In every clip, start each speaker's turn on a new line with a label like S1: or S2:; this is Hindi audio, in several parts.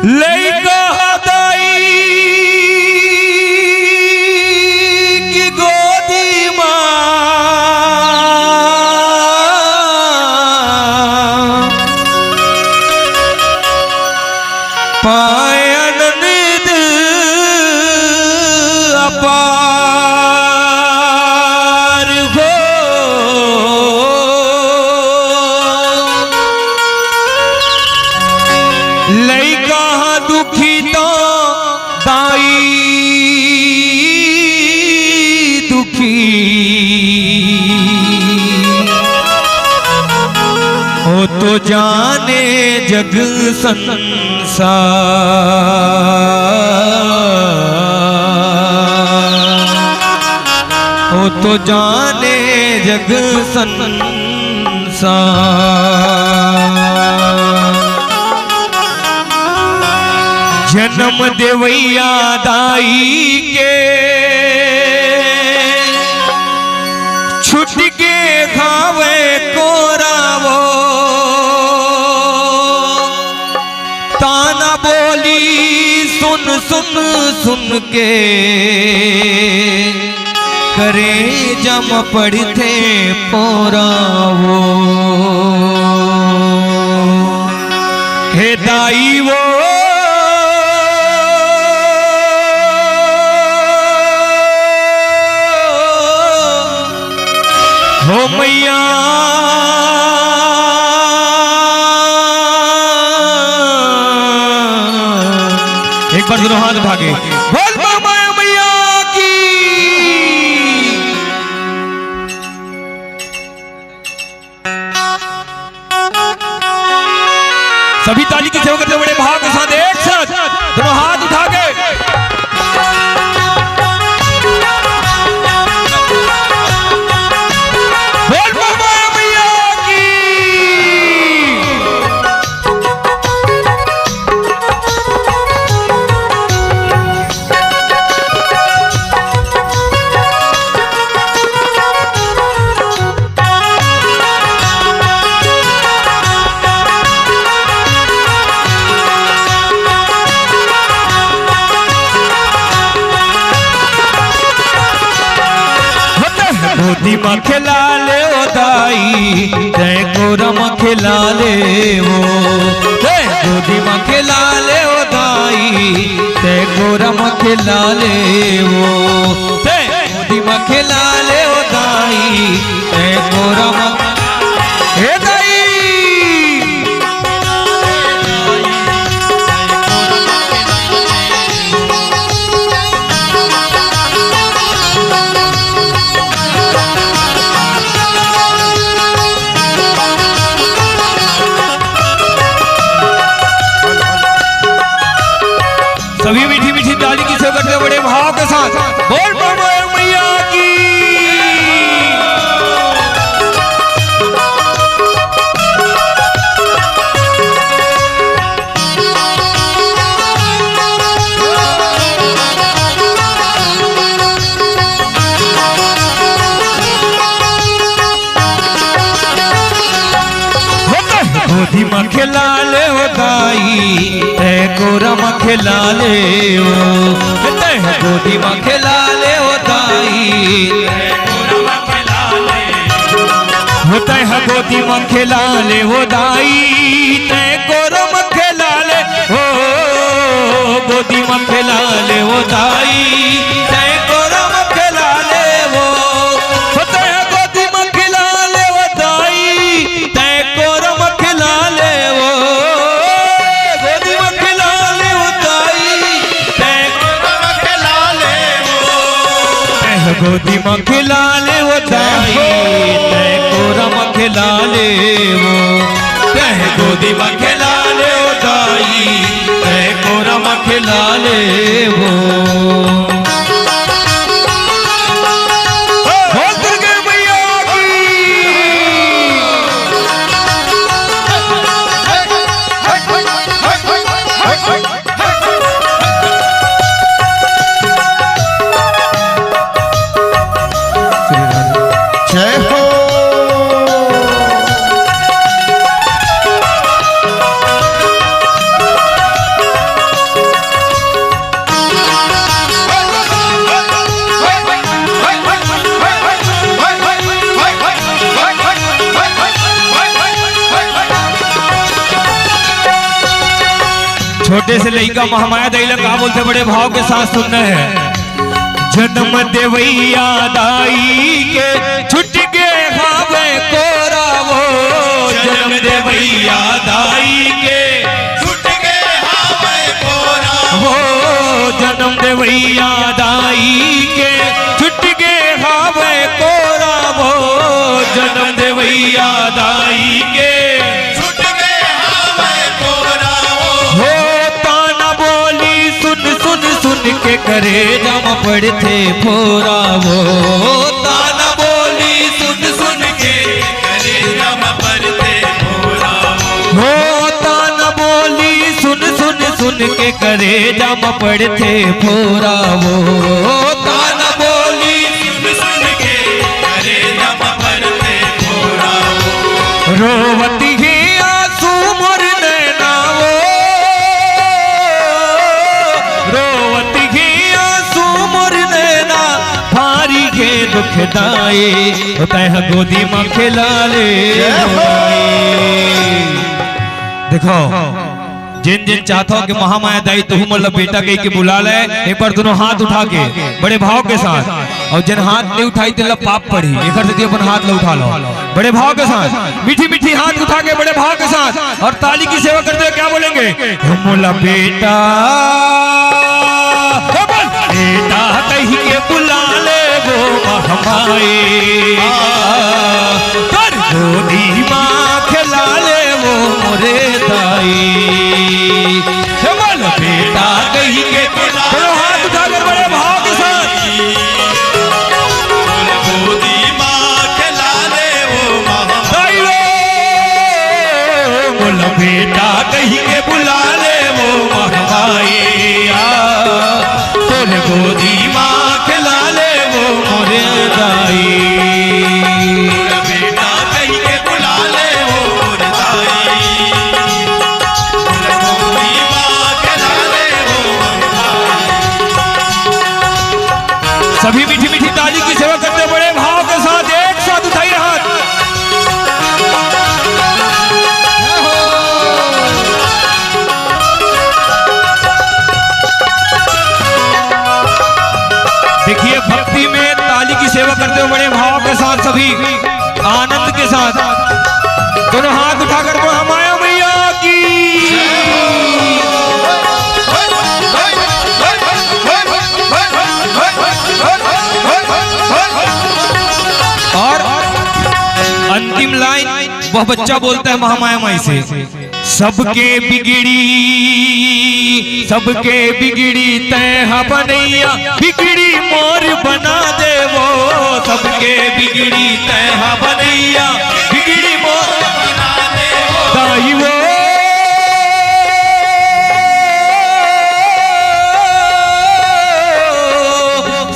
S1: लइका दाई की गोदी माँ पायन निद अपार हो लइका दुखी तो दाई दुखी हो तो जाने जग संसार हो तो जाने जग संसार जन्म देवैया दाई के छुट के खावे कोरावो ताना बोली सुन सुन सुन के करे जम पड़ते पोरावो हे दाई वो हो मैया एक बार दोनों हाथ उठा के बोल मामा मैया की। सभी ताली की सेवा करते बड़े भाव के साथ एक साथ दोनों हाथ उठा के गोदी में खिला ले ओ दाई तय कोरम खिला ले वो गोदी में खिला ले ओ दाई तय कोरम खिला ले वो गोदी में खिला ले ओ दाई तय कोरम हे दाई सभी मीठी मीठी ताली की सेवा करते बड़े भाव के साथ बोल मामा मैया की। गोदी में खिला ले ओ दाई तय कोरम खिला ले ओ गोदी में खिला ले ओ दाई होता है गोदी में खिला ले ओ दाई तय कोरम खिला ले हो गोदी में खिला ले ओ दाई तय कोरम खिला ले वो होता है गोदी में खिला ले ओ दाई तय कोरम खिला ले वो गोदी में खिला ले ओ दाई तय कोरम खिला ले वो गोदी में खिला ले ओ दाई तय कोरम खिला ले वो गोदी में खिला ले ओ दाई तय कोरम खिला ले वो जय हो। छोटे से लड़का महामाया दैला का बोलते बड़े भाव के साथ सुनना है। जन्म देवैया दाई के छुट के खावे कोरा वो, जन्म देवैया दाई के छुट के खावे कोरा वो, जन्म देवैया दाई के छुट के खावे कोरा वो, जन्म देवैया दाई के छुट के खावे कोरा वो। ताना बोली सुन सुन सुन के करे जम पड़ते फोरा वो, ताना बोली सुन सुन के करे जम पड़ते फोरा वो, ताना बोली सुन सुन सुन के करे जम पड़ते फोरा वो, ताना बोली सुन सुन के करे जम पड़ते फोरा वो। रोवती है आंसू मोर नैना वो, रोवती है आंसू मोर नैना भारी के दुखदाई, तह गोदी मां खिला ले। देखो जिन जिन चाहता हो कि महामाया दाई तुम मतलब बेटा कही के बुला ले, एक बार दोनों हाथ उठा के बड़े भाव के साथ, और जिन हाथ नहीं उठाई तेला पाप पड़ी, एक से अपन हाथ ले उठा लो बड़े भाव के साथ, मीठी मीठी हाथ उठा के बड़े भाव के साथ, और ताली की सेवा करते हुए क्या बोलेंगे? मोला बेटा बेटा कही के बुला ले वो महामाई, गोदी मां खिला ले वो मोरे दाई, बेटा कही के हाथ उठाकर बड़े भाव के साथ, गोदी मां खिला ले वो महामाई, बोला बेटा कही के बुला ले वो महामाई, तोले गोदी मां खिला ले वो मोरे दाई, बेटा कही के बुला ले वो मोरे दाई, गोदी मां खिला ले वो मोरे दाई। सभी मीठी मीठी ताली की सेवा करते बड़े भाव के साथ एक साथ उठाइए हाथ। देखिए भक्ति में ताली की सेवा करते हुए बड़े भाव के साथ सभी आनंद के साथ दोनों हाथ उठाकर महामाया मैया की। और अंतिम लाइन वह बच्चा बोलता है महामाया माई से, सबके बिगड़ी तैहा बनैया, बिगड़ी मोर बना दे वो, सबके बिगड़ी तैहा बनैया, बिगड़ी मोर बना दे वो दाई वो,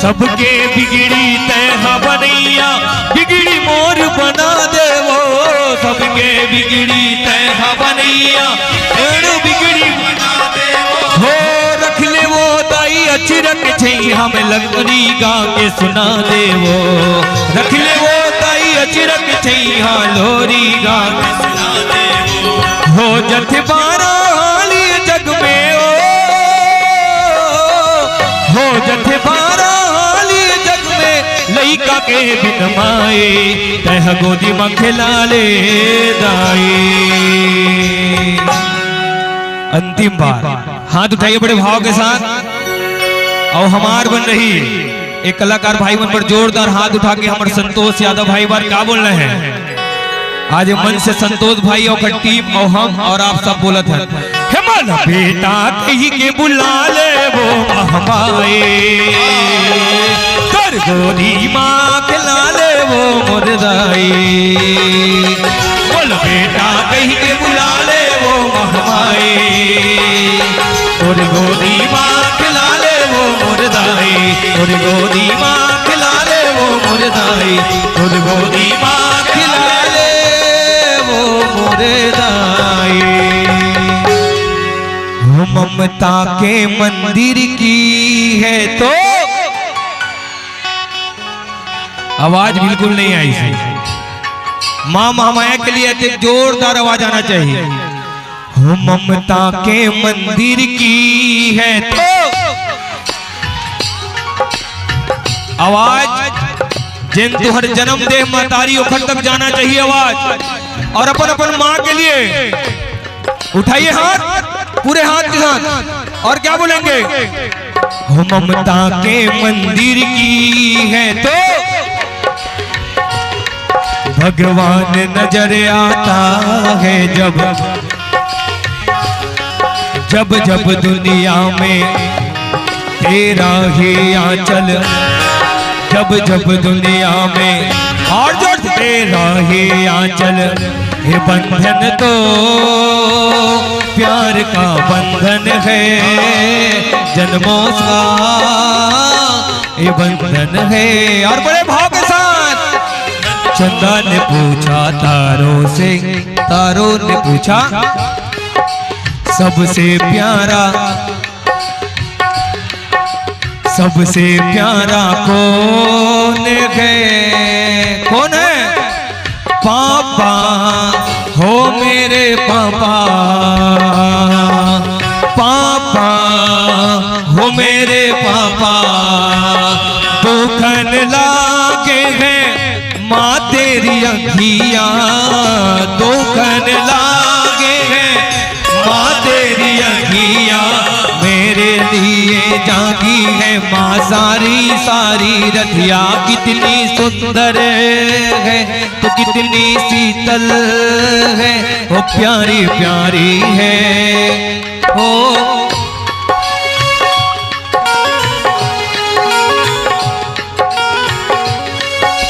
S1: सबके बिगड़ी तैहा बनैया, बिगड़ी मोर बना दे वो, सबके बिगड़ी तैहा बनैया, बिगड़ी बना दे वो, रख ले वो दाई अचरक छई हम लगरी गा के सुना दे वो, रख ले वो दाई अचरक छई हाँ लोरी गा के सुना दे वो, हो जथ बारा हाली जग में ओ, हो जथ बारा हाली जग में लइका के बिन माए, तह गोदी मां खिला ले दाई। अंतिम बार हाथ उठाइए बड़े भाव के साथ, और हमार बन रही एक कलाकार भाई मन पर जोरदार हाथ उठा के हमारे संतोष यादव भाई बार क्या बोल रहे हैं? आज मन से संतोष भाई और टीम और हम और आप सब बोलत है, हेमन बेटा कही के बुला ले वो महामाई, कर गोदी मां खिला ले वो मुर्दाई, बोल बेटा कही के बुला ले वो महामाई, और गोदी मां खिला ले वो मुर्दाई, और गोदी मां खिला ले वो मुर्दाई, और गोदी मां खिला ले वो मुर्दाई। ममता के मंदिर की है तो आवाज बिल्कुल नहीं आई थी। मां महामाया के लिए एक जोरदार आवाज आना चाहिए। हो ममता के मंदिर की है तो आवाज जिन तुहर जन्म दे महतारी उखड़ तक जाना चाहिए आवाज। और अपन अपन माँ के लिए उठाइए हाथ, पूरे हाथ के साथ, और क्या बोलेंगे? हो ममता के मंदिर की है तो भगवान नजर आता है जब जब जब दुनिया में तेरा ही आंचल, जब जब दुनिया में और जो तेरा ही आंचल, ये बंधन तो प्यार का बंधन है, जन्मों का ये बंधन है। और बड़े भाव के साथ चंदा ने पूछा तारों से, तारों ने पूछा सबसे प्यारा, सबसे प्यारा कौन है? कौन है? पापा हो मेरे पापा, पापा हो मेरे पापा, दुखन लागे हैं माँ तेरी अखियाँ, दुखन लागे हैं माँ तेरी अखियाँ, मेरे लिए जागी है माँ सारी सारी रतिया, कितनी सुंदर है तो कितनी शीतल है, वो प्यारी प्यारी है, ओ